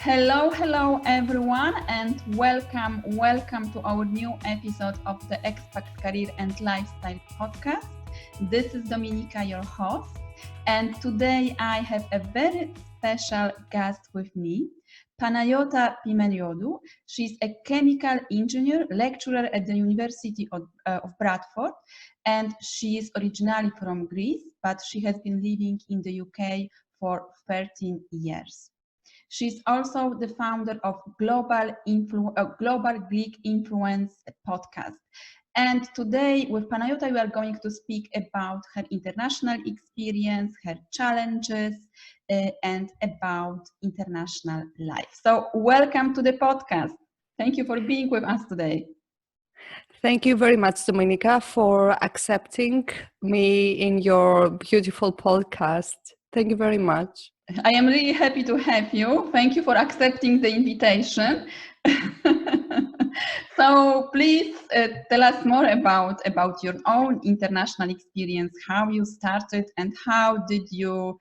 Hello everyone, and welcome to our new episode of the Expat Career And Lifestyle podcast. This is Dominika, your host, and today I have a very special guest with me, Panagiota Pimenidou. She's a chemical engineer, lecturer at the University of Bradford, and she is originally from Greece, but she has been living in the UK for 13 years. She's also the founder of Global Greek Influence podcast. And today with Panagiota, we are going to speak about her international experience, her challenges, and about international life. So welcome to the podcast. Thank you for being with us today. Thank you very much, Dominika, for accepting me in your beautiful podcast. Thank you very much. I am really happy to have you. Thank you for accepting the invitation. So please tell us more about your own international experience, how you started, and how did you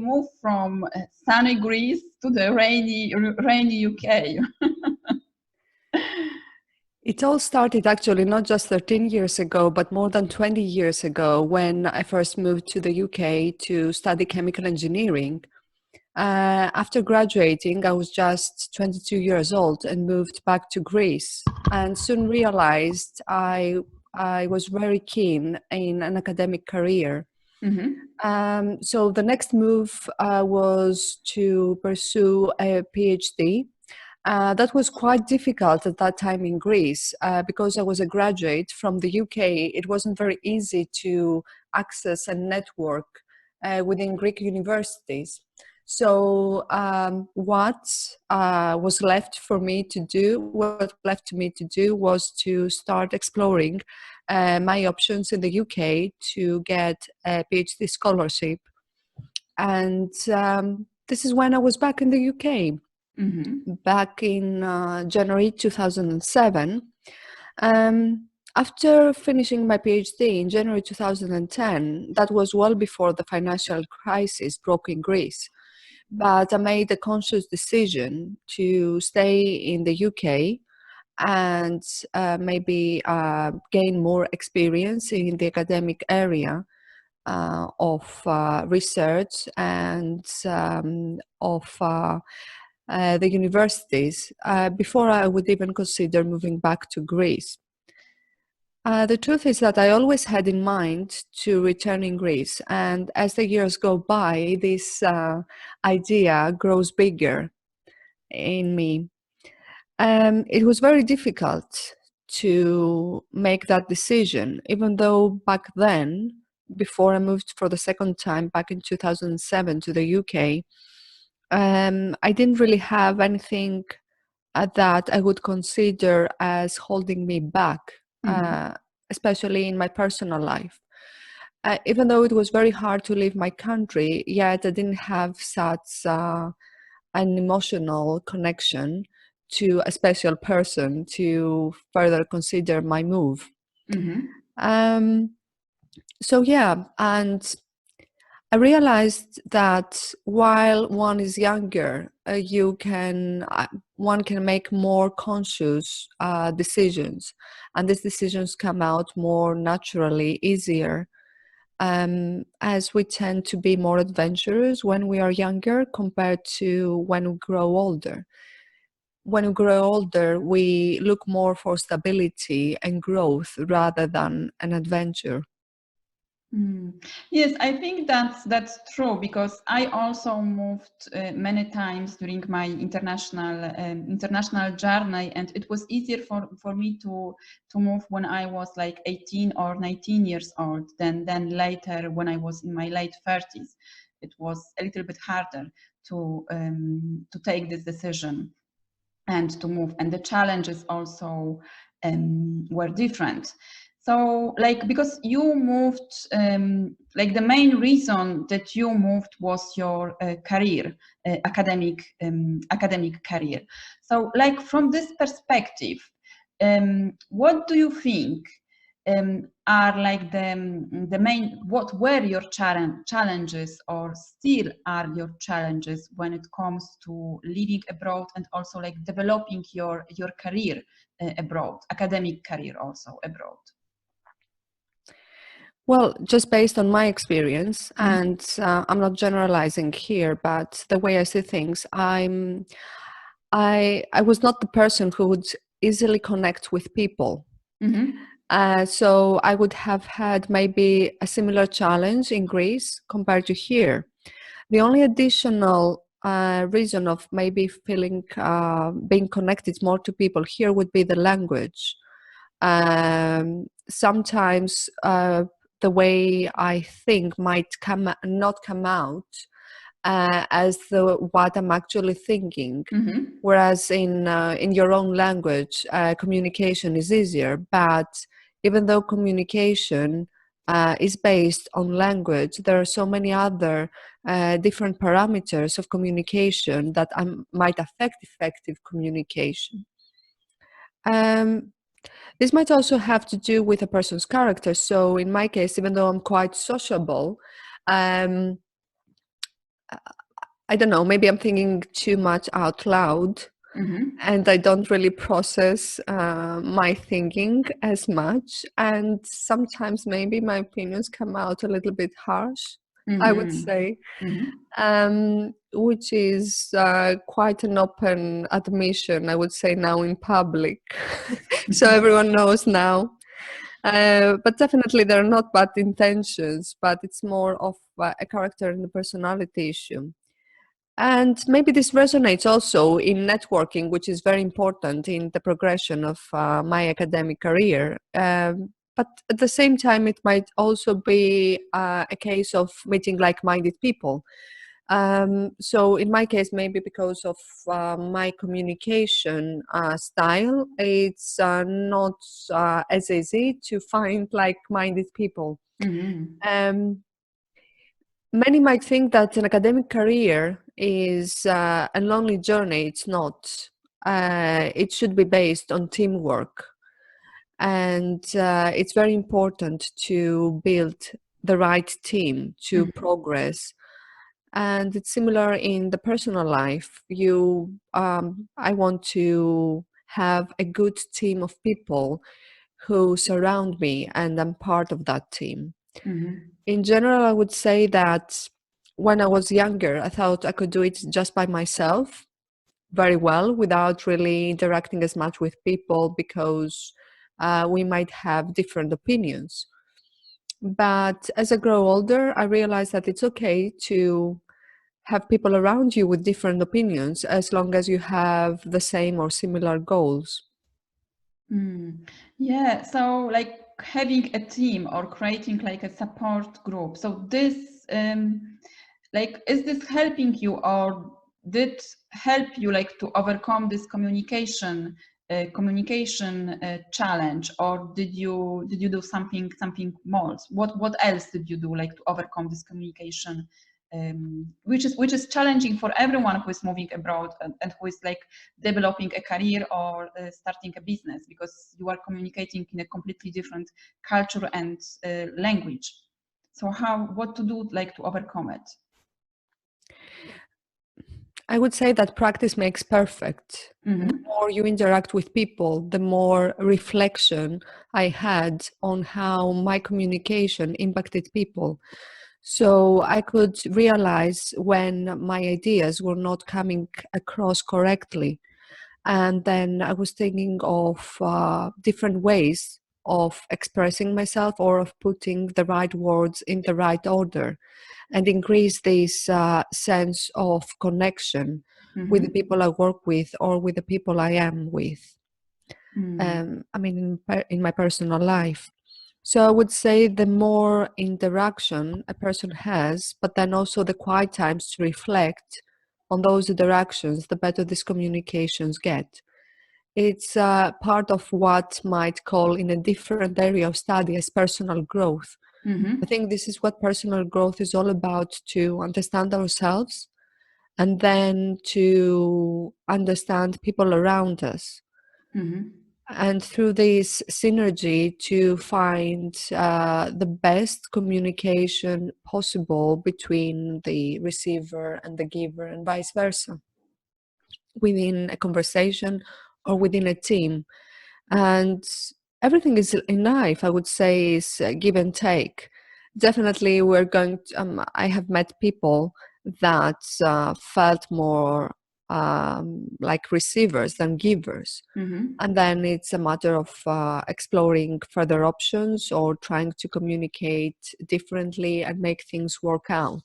move from sunny Greece to the rainy UK? It all started actually not just 13 years ago, but more than 20 years ago when I first moved to the UK to study chemical engineering. After graduating, I was just 22 years old and moved back to Greece, and soon realized I was very keen in an academic career. Mm-hmm. So the next move was to pursue a PhD. That was quite difficult at that time in Greece because I was a graduate from the UK. It wasn't very easy to access a network within Greek universities. So what was left to me to do was to start exploring my options in the UK to get a PhD scholarship. And this is when I was back in the UK. Mm-hmm. Back in January 2007. After finishing my PhD in January 2010, that was well before the financial crisis broke in Greece. But I made a conscious decision to stay in the UK and maybe gain more experience in the academic area of research and of the universities before I would even consider moving back to Greece. The truth is that I always had in mind to return in Greece, and as the years go by, this idea grows bigger in me. It was very difficult to make that decision, even though back then, before I moved for the second time back in 2007 to the UK, I didn't really have anything that I would consider as holding me back, especially in my personal life. Even though it was very hard to leave my country, yet I didn't have such an emotional connection to a special person to further consider my move. Mm-hmm. So yeah, and I realized that while one is younger, one can make more conscious decisions, and these decisions come out more naturally, easier, as we tend to be more adventurous when we are younger compared to when we grow older. When we grow older, we look more for stability and growth rather than an adventure. Yes, I think that's true, because I also moved many times during my international journey, and it was easier for me to move when I was like 18 or 19 years old than later when I was in my late 30s. It was a little bit harder to take this decision and to move, and the challenges also were different. So, because you moved, the main reason that you moved was your career, academic career. So, from this perspective, what do you think? are like the main, what were your challenges or still are your challenges when it comes to living abroad and also like developing your career abroad, academic career also abroad? Well, just based on my experience, and I'm not generalizing here, but the way I see things, I was not the person who would easily connect with people. So I would have had maybe a similar challenge in Greece compared to here. The only additional reason of maybe feeling being connected more to people here would be the language. Sometimes the way I think might not come out as what I'm actually thinking. Whereas in your own language, communication is easier. But even though communication is based on language, there are so many other different parameters of communication that might affect effective communication. This might also have to do with a person's character. So in my case, even though I'm quite sociable, I don't know, maybe I'm thinking too much out loud, and I don't really process my thinking as much. And sometimes maybe my opinions come out a little bit harsh, I would say, which is quite an open admission, I would say, now in public. So everyone knows now. But definitely there are not bad intentions, but it's more of a character and a personality issue. And maybe this resonates also in networking, which is very important in the progression of my academic career. But at the same time, it might also be a case of meeting like-minded people. So in my case, maybe because of my communication style, it's not as easy to find like-minded people. Many might think that an academic career is a lonely journey. It's not. It should be based on teamwork. And it's very important to build the right team to progress. And it's similar in the personal life. I want to have a good team of people who surround me, and I'm part of that team. In general, I would say that when I was younger, I thought I could do it just by myself very well without really interacting as much with people because we might have different opinions. But as I grow older, I realized that it's okay to have people around you with different opinions as long as you have the same or similar goals. Yeah, so like having a team or creating like a support group. So this, like, is this helping you or did help you like to overcome this communication challenge, or did you do something more? What else did you do like to overcome this communication? Which is challenging for everyone who is moving abroad and who is like developing a career or starting a business, because you are communicating in a completely different culture and language. So what to do like to overcome it? I would say that practice makes perfect. The more you interact with people, the more reflection I had on how my communication impacted people. So I could realize when my ideas were not coming across correctly. And then I was thinking of different ways of expressing myself or of putting the right words in the right order and increase this sense of connection with the people I work with or with the people I am with. I mean, in my personal life. So I would say the more interaction a person has, but then also the quiet times to reflect on those interactions, the better these communications get. It's part of what might call in a different area of study as personal growth. I think this is what personal growth is all about, to understand ourselves and then to understand people around us. and through this synergy to find the best communication possible between the receiver and the giver and vice versa within a conversation or within a team. And everything is in life, I would say, is give and take. Definitely we're going to, I have met people that felt more like receivers than givers. Mm-hmm. And then it's a matter of exploring further options or trying to communicate differently and make things work out.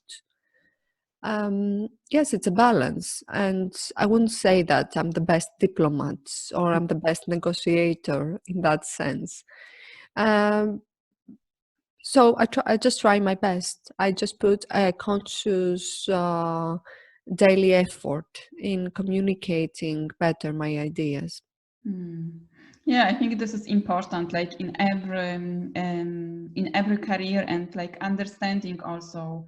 Yes, it's a balance. And I wouldn't say that I'm the best diplomat or I'm the best negotiator in that sense. Um, so I just try my best. I just put a conscious daily effort in communicating better my ideas. Mm. Yeah, I think this is important, like in every career, and like understanding also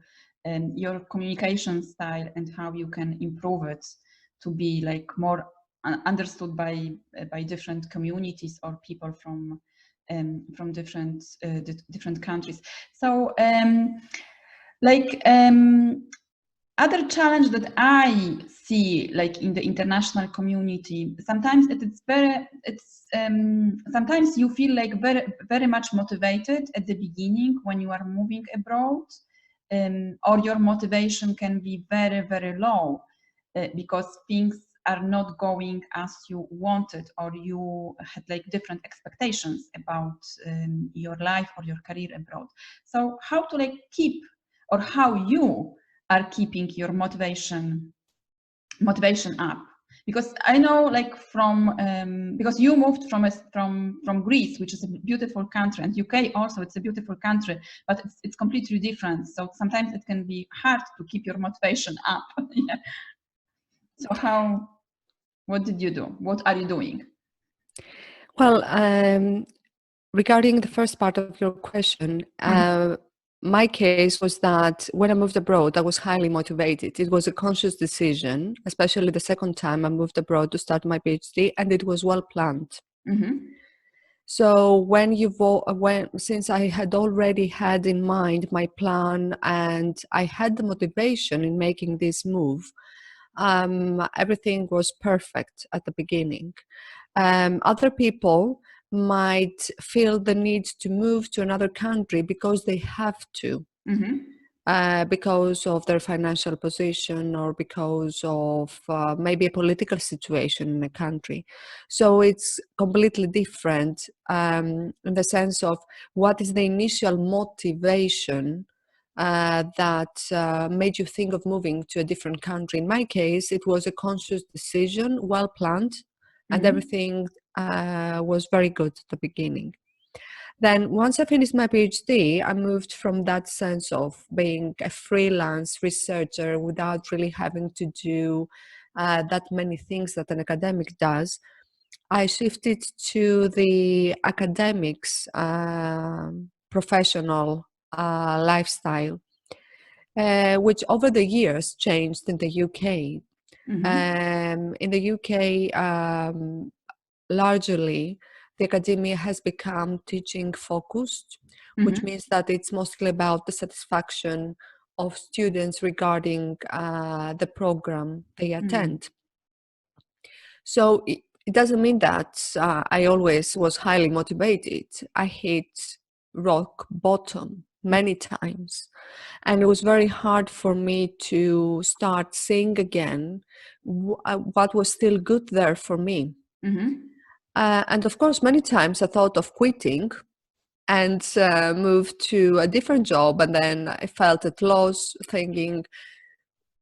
your communication style and how you can improve it to be like more understood by different communities or people from different countries. So like other challenge that I see, like in the international community, sometimes sometimes you feel like very much motivated at the beginning when you are moving abroad, or your motivation can be very low because things are not going as you wanted, or you had like different expectations about your life or your career abroad. So how to like keep, or how you are keeping your motivation up? Because I know, like from because you moved from Greece, which is a beautiful country, and UK also, it's a beautiful country, but it's completely different. So sometimes it can be hard to keep your motivation up. Yeah. So what did you do? What are you doing? Well, regarding the first part of your question, my case was that when I moved abroad, I was highly motivated. It was a conscious decision, especially the second time I moved abroad to start my PhD, and it was well planned. Mm-hmm. So since I had already had in mind my plan and I had the motivation in making this move, everything was perfect at the beginning. Other people might feel the need to move to another country because they have to, because of their financial position or because of maybe a political situation in a country. So it's completely different in the sense of what is the initial motivation that made you think of moving to a different country. In my case, it was a conscious decision, well planned, and everything was very good at the beginning. Then once I finished my PhD, I moved from that sense of being a freelance researcher without really having to do that many things that an academic does. I shifted to the academics professional lifestyle, which over the years changed in the UK. In the UK, largely, the academia has become teaching focused, which means that it's mostly about the satisfaction of students regarding the program they attend. So it doesn't mean that I always was highly motivated. I hit rock bottom many times. And it was very hard for me to start seeing again what was still good there for me. And of course, many times I thought of quitting and moved to a different job. And then I felt at loss, thinking,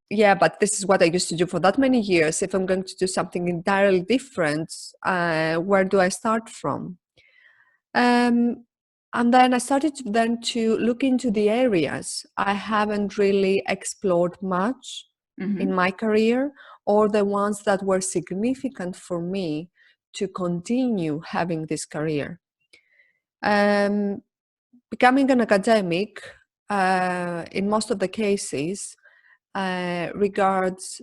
yeah, but this is what I used to do for that many years. If I'm going to do something entirely different, where do I start from? And then I started to look into the areas I haven't really explored much in my career, or the ones that were significant for me to continue having this career. Becoming an academic, in most of the cases, regards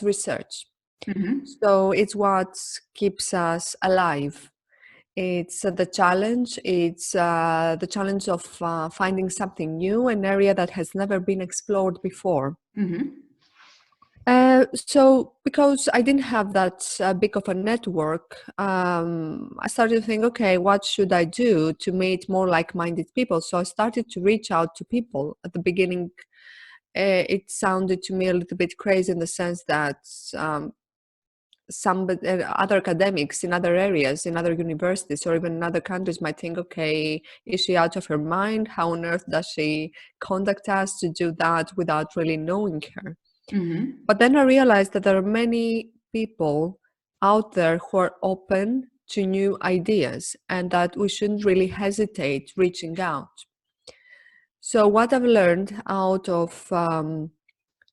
research. So it's what keeps us alive. It's the challenge. It's the challenge of finding something new, an area that has never been explored before. So because I didn't have that big of a network, I started to think, okay, what should I do to meet more like-minded people? So I started to reach out to people. At the beginning, it sounded to me a little bit crazy in the sense that some other academics in other areas, in other universities, or even in other countries might think, okay, is she out of her mind? How on earth does she contact us to do that without really knowing her? But then I realized that there are many people out there who are open to new ideas and that we shouldn't really hesitate reaching out. So what I've learned out of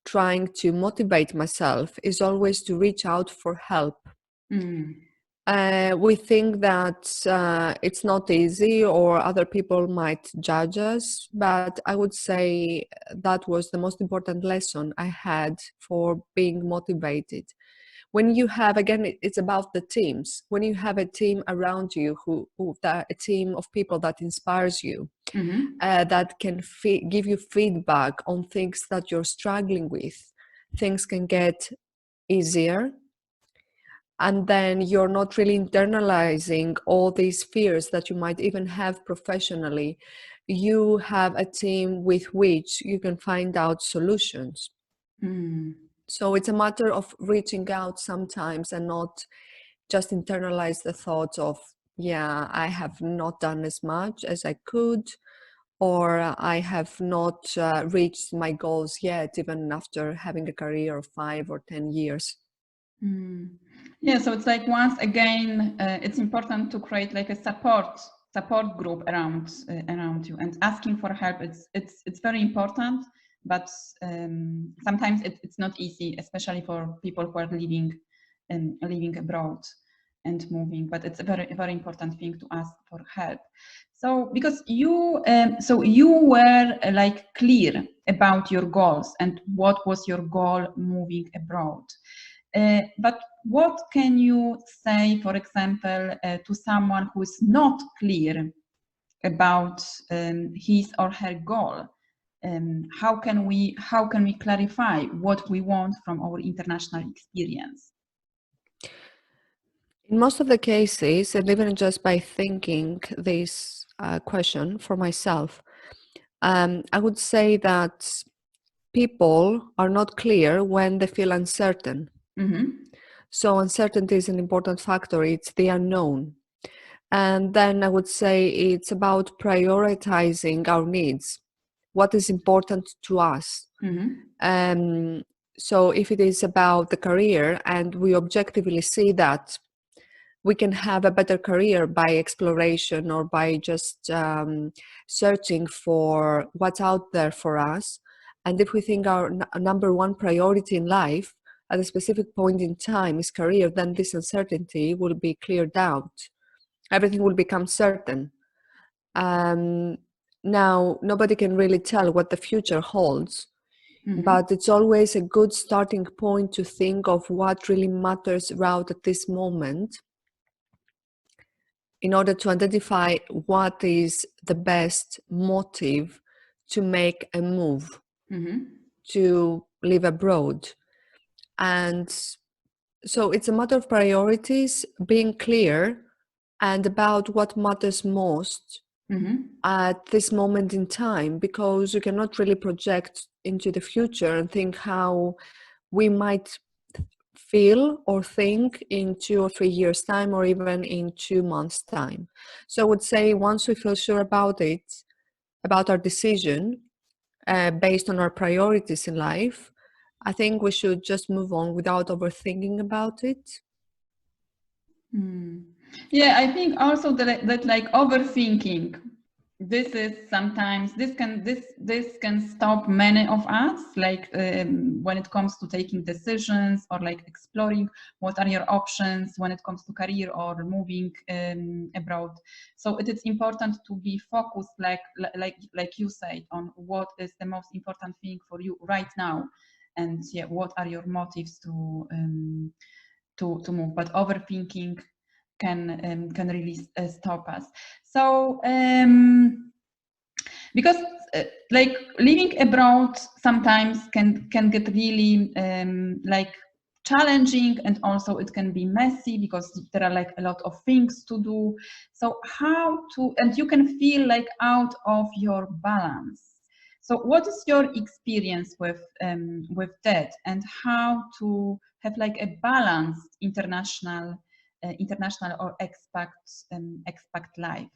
trying to motivate myself is always to reach out for help. We think that it's not easy or other people might judge us, but I would say that was the most important lesson I had for being motivated. When you have, again, it's about the teams. When you have a team around you, a team of people that inspires you, that can give you feedback on things that you're struggling with, things can get easier. And then you're not really internalizing all these fears that you might even have professionally. You have a team with which you can find out solutions. So it's a matter of reaching out sometimes and not just internalize the thoughts of, yeah, I have not done as much as I could, or I have not reached my goals yet, even after having a career of 5 or 10 years. Yeah, so it's like once again, it's important to create like a support group around you, and asking for help. It's very important, but sometimes it's not easy, especially for people who are living abroad and moving. But it's a very important thing to ask for help. So because you were like clear about your goals and what was your goal moving abroad. But what can you say, for example, to someone who is not clear about his or her goal? How can we clarify what we want from our international experience? In most of the cases, and even just by thinking this question for myself, I would say that people are not clear when they feel uncertain. So uncertainty is an important factor. It's the unknown. And then I would say it's about prioritizing our needs. What is important to us? So if it is about the career and we objectively see that we can have a better career by exploration or by just searching for what's out there for us. And if we think our number one priority in life at a specific point in time is career, then this uncertainty will be cleared out. Everything will become certain. Now, nobody can really tell what the future holds, but it's always a good starting point to think of what really matters right at this moment, in order to identify what is the best motive to make a move, to live abroad. And so it's a matter of priorities, being clear and about what matters most at this moment in time, because you cannot really project into the future and think how we might feel or think in 2 or 3 years time, or even in 2 months time. So I would say once we feel sure about it, about our decision based on our priorities in life, I think we should just move on without overthinking about it. Yeah, I think also that like overthinking, this is sometimes this can stop many of us, like when it comes to taking decisions or like exploring what are your options when it comes to career or moving abroad. So it is important to be focused, like you said, on what is the most important thing for you right now, and yeah, what are your motives to move, but overthinking can really stop us. So because like living abroad sometimes can get really like challenging, and also it can be messy because there are like a lot of things to do. So how to, and you can feel like out of your balance. So what is your experience with that, and how to have like a balanced international or expat life?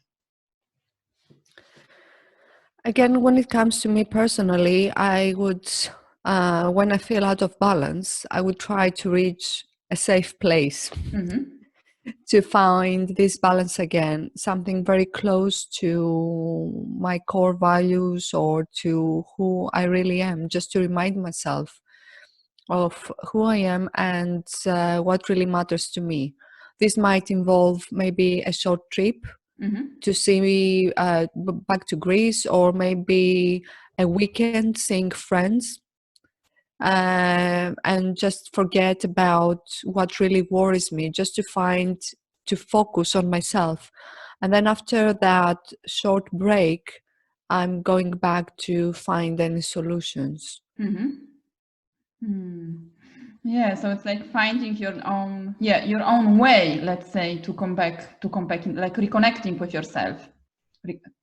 Again, when it comes to me personally, I would, when I feel out of balance, I would try to reach a safe place to find this balance again, something very close to my core values or to who I really am, just to remind myself of who I am and what really matters to me. This might involve maybe a short trip to see me back to Greece, or maybe a weekend seeing friends, and just forget about what really worries me, just to focus on myself. And then after that short break, I'm going back to find any solutions. Yeah, so it's like finding your own way, let's say, to come back, like reconnecting with yourself,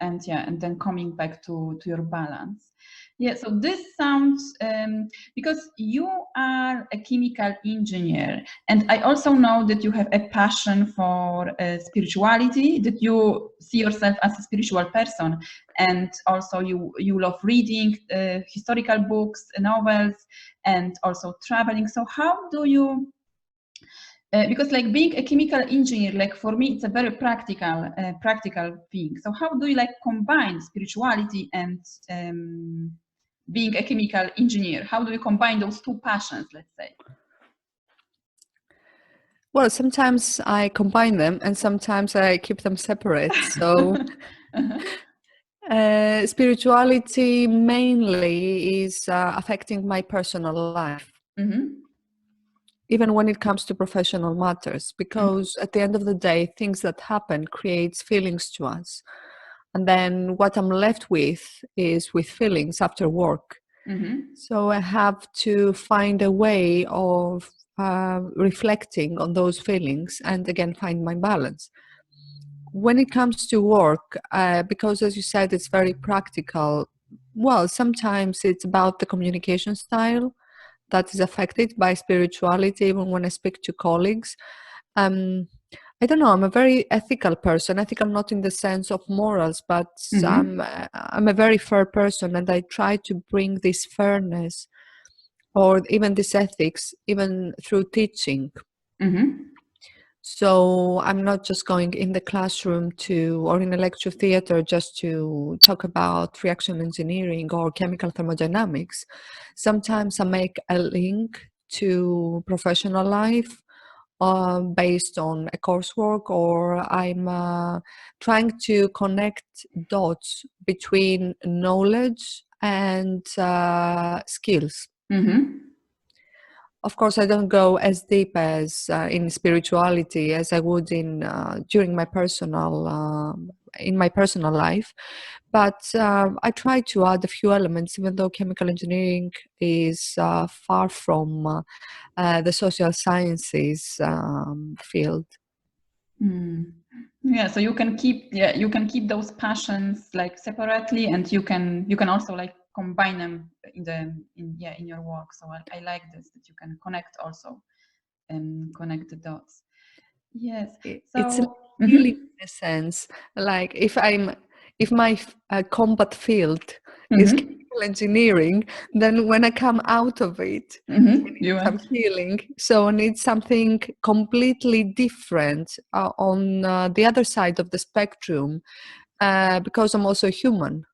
and then coming back to your balance. Yeah, so this sounds because you are a chemical engineer, and I also know that you have a passion for spirituality, that you see yourself as a spiritual person, and also you love reading historical books, novels, and also traveling. So how do you because like being a chemical engineer, like for me it's a very practical thing. So how do you like combine spirituality and being a chemical engineer? How do you combine those two passions, let's say? Well, sometimes I combine them and sometimes I keep them separate. So spirituality mainly is affecting my personal life, even when it comes to professional matters, because at the end of the day, things that happen creates feelings to us. And then what I'm left with is with feelings after work. So I have to find a way of reflecting on those feelings and again find my balance. When it comes to work, because as you said, it's very practical, well, sometimes it's about the communication style that is affected by spirituality, even when I speak to colleagues. I don't know, I'm a very ethical person, ethical not in the sense of morals, but I'm a very fair person, and I try to bring this fairness or even this ethics, even through teaching. So I'm not just going in the classroom or in a lecture theater just to talk about reaction engineering or chemical thermodynamics. Sometimes I make a link to professional life based on a coursework, or I'm trying to connect dots between knowledge and skills. Of course, I don't go as deep as in spirituality as I would during my in my personal life, but I try to add a few elements, even though chemical engineering is far from the social sciences field. Yeah, so you can keep those passions like separately, and you can also like combine them in your work. So I like this, that you can connect also and connect the dots. Yes. It's So healing in a sense. Like if my combat field is chemical engineering, then when I come out of it, I need some healing. So I need something completely different on the other side of the spectrum, because I'm also human.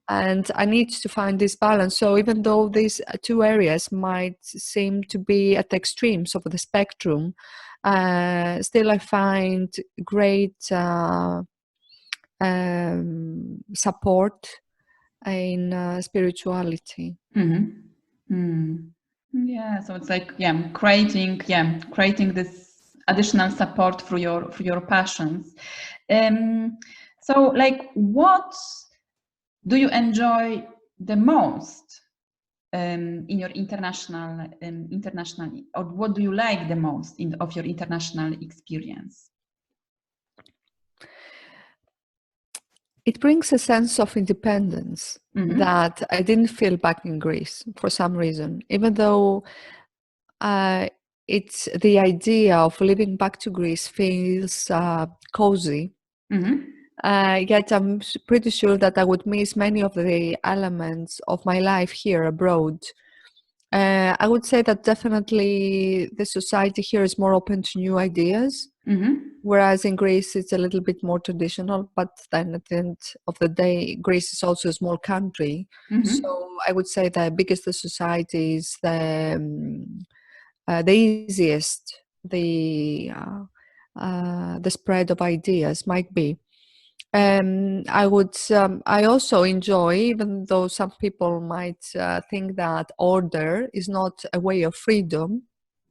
And I need to find this balance. So even though these two areas might seem to be at the extremes of the spectrum, still I find great support in spirituality. Yeah, Yeah, so it's like creating this additional support for your passions. So like what do you enjoy the most in your international, or what do you like the most of your international experience? It brings a sense of independence that I didn't feel back in Greece for some reason, even though it's the idea of living back to Greece feels cozy. Yet I'm pretty sure that I would miss many of the elements of my life here abroad. I would say that definitely the society here is more open to new ideas, whereas in Greece it's a little bit more traditional. But then at the end of the day, Greece is also a small country. So I would say the biggest the society is the easiest the spread of ideas might be. I also enjoy, even though some people might think that order is not a way of freedom,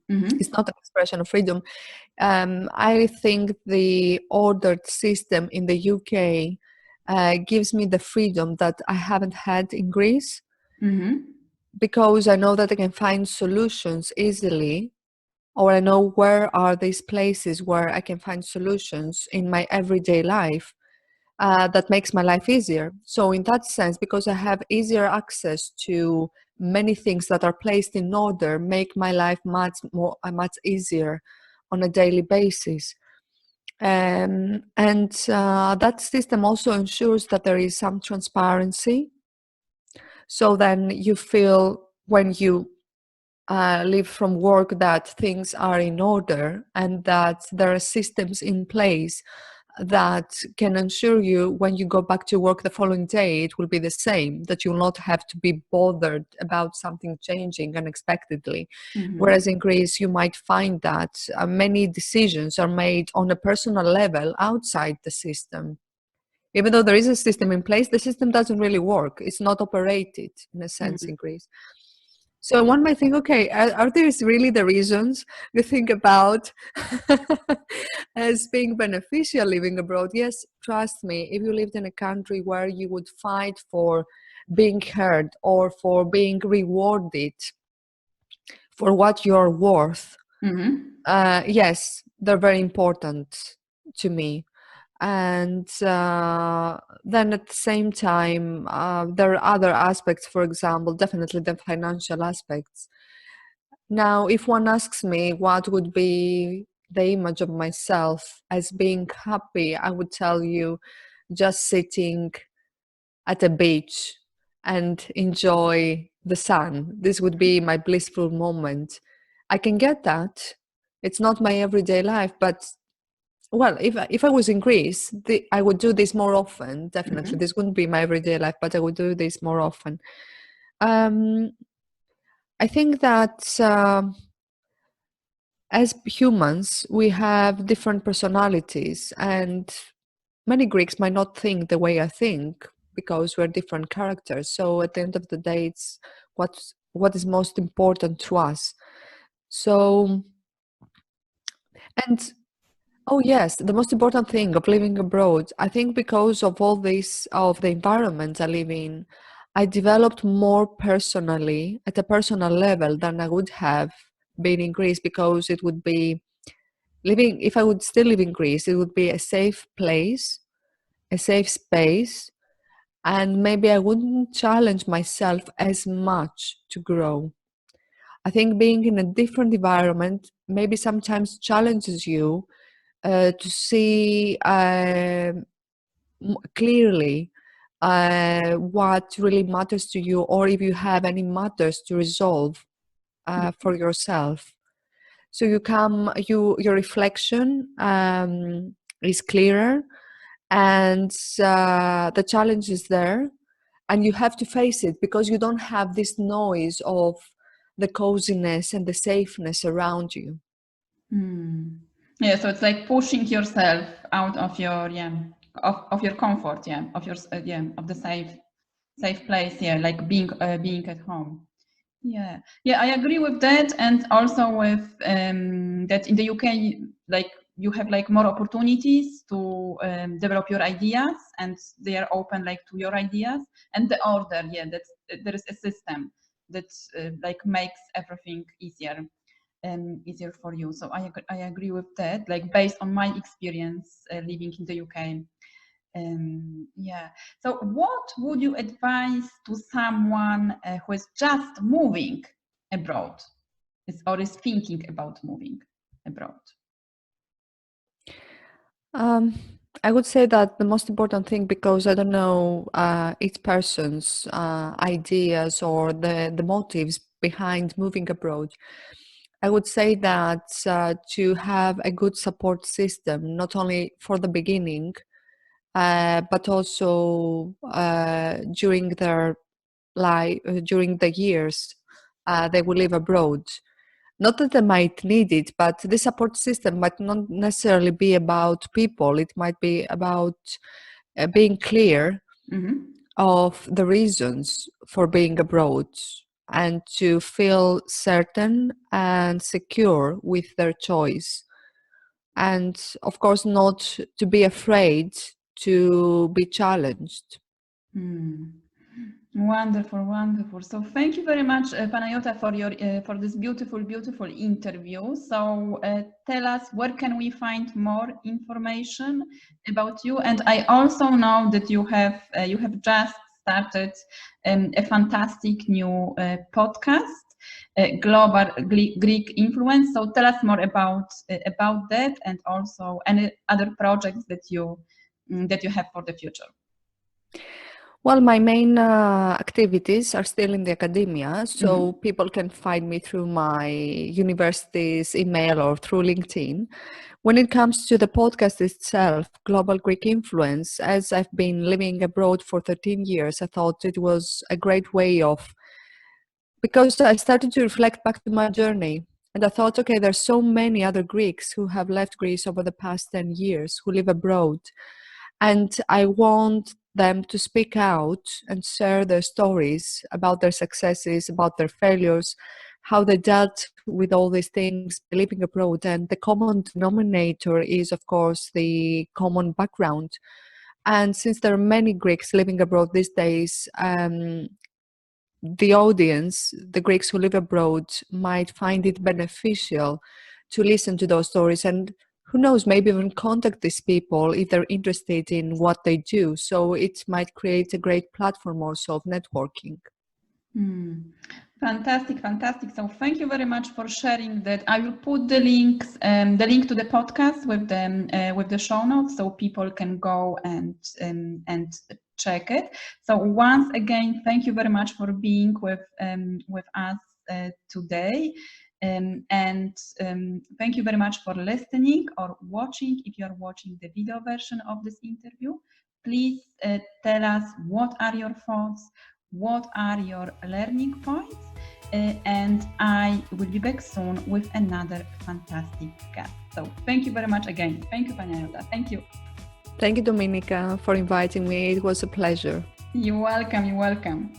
it's not an expression of freedom. I think the ordered system in the UK gives me the freedom that I haven't had in Greece, because I know that I can find solutions easily, or I know where are these places where I can find solutions in my everyday life. That makes my life easier. So in that sense, because I have easier access to many things that are placed in order, make my life much easier on a daily basis. And that system also ensures that there is some transparency. So then you feel when you leave from work that things are in order and that there are systems in place that can ensure you when you go back to work the following day it will be the same, that you'll not have to be bothered about something changing unexpectedly. Whereas in Greece you might find that many decisions are made on a personal level outside the system. Even though there is a system in place, the system doesn't really work. It's not operated in a sense in Greece. So one might think, okay, are these really the reasons you think about as being beneficial living abroad? Yes, trust me, if you lived in a country where you would fight for being heard or for being rewarded for what you're worth, yes, they're very important to me. And then at the same time, there are other aspects, for example, definitely the financial aspects. Now, if one asks me what would be the image of myself as being happy, I would tell you just sitting at a beach and enjoy the sun. This would be my blissful moment. I can get that. It's not my everyday life, but well, if I was in Greece, I would do this more often. Definitely, this wouldn't be my everyday life, but I would do this more often. I think that as humans, we have different personalities, and many Greeks might not think the way I think because we're different characters. So at the end of the day, it's what is most important to us. So, and oh yes, the most important thing of living abroad, I think because of all this, of the environment I live in, I developed more personally, at a personal level than I would have been in Greece, because it would be living, if I would still live in Greece, it would be a safe place, a safe space, and maybe I wouldn't challenge myself as much to grow. I think being in a different environment maybe sometimes challenges you to see clearly what really matters to you, or if you have any matters to resolve for yourself. So your reflection is clearer, and the challenge is there, and you have to face it because you don't have this noise of the coziness and the safeness around you. Yeah, so it's like pushing yourself out of your of your comfort, of your of the safe place, like being at home. Yeah, I agree with that, and also with that in the UK, like you have like more opportunities to develop your ideas, and they are open like to your ideas and the order. Yeah, that's there is a system that like makes everything easier for you. So I agree with that. Like based on my experience living in the UK. Yeah. So, what would you advise to someone who is just moving abroad, or is thinking about moving abroad? Um, I would say that the most important thing, because I don't know each person's ideas or the motives behind moving abroad, I would say that to have a good support system, not only for the beginning, but also during their life, during the years they will live abroad. Not that they might need it, but the support system might not necessarily be about people. It might be about being clear Mm-hmm. of the reasons for being abroad and to feel certain and secure with their choice. And of course, not to be afraid to be challenged. Hmm. Wonderful, wonderful. So thank you very much, Panayota, for your for this beautiful interview. So tell us, where can we find more information about you? And I also know that you have just started a fantastic new podcast, Global Greek Influence. So tell us more about that, and also any other projects that you have for the future. Well, my main activities are still in the academia, Mm-hmm. so people can find me through my university's email or through LinkedIn. When it comes to the podcast itself, Global Greek Influence, as I've been living abroad for 13 years, I thought it was a great way of, because I started to reflect back to my journey. And I thought, okay, there's so many other Greeks who have left Greece over the past 10 years, who live abroad. And I want them to speak out and share their stories about their successes, about their failures, how they dealt with all these things living abroad. And the common denominator is, of course, the common background. And since there are many Greeks living abroad these days, the audience, the Greeks who live abroad, might find it beneficial to listen to those stories, and who knows, maybe even contact these people if they're interested in what they do. So it might create a great platform also of networking. Hmm. Fantastic, fantastic. So thank you very much for sharing that. I will put the links, the link to the podcast with the show notes, so people can go and check it. So once again, thank you very much for being with us today, and thank you very much for listening or watching. If you are watching the video version of this interview, please tell us what are your thoughts. What are your learning points? And I will be back soon with another fantastic guest. So thank you very much again. Thank you, Panagiota. Thank you. Thank you, Dominika, for inviting me. It was a pleasure. You're welcome. You're welcome.